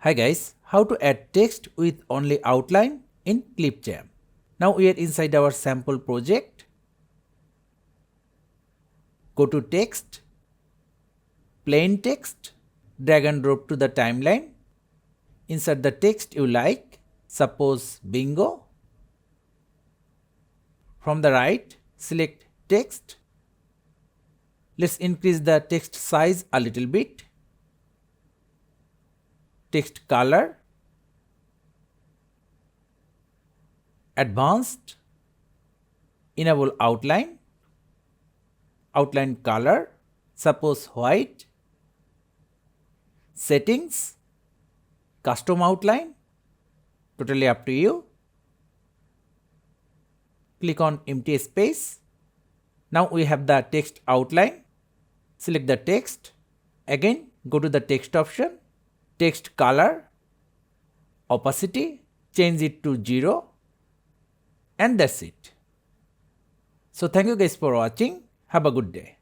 Hi guys, how to add text with only outline in Clipchamp. Now we are inside our sample project. Go to text, plain text, drag and drop to the timeline. Insert the text you like, suppose bingo. From the right, select text. Let's increase the text size a little bit. Text color, advanced, enable outline, outline color, suppose white, settings, custom outline, totally up to you. Click on empty space. Now we have the text outline. Select the text. Again, go to the text option, text color, opacity, change it to 0, and that's it. So thank you guys for watching. Have a good day.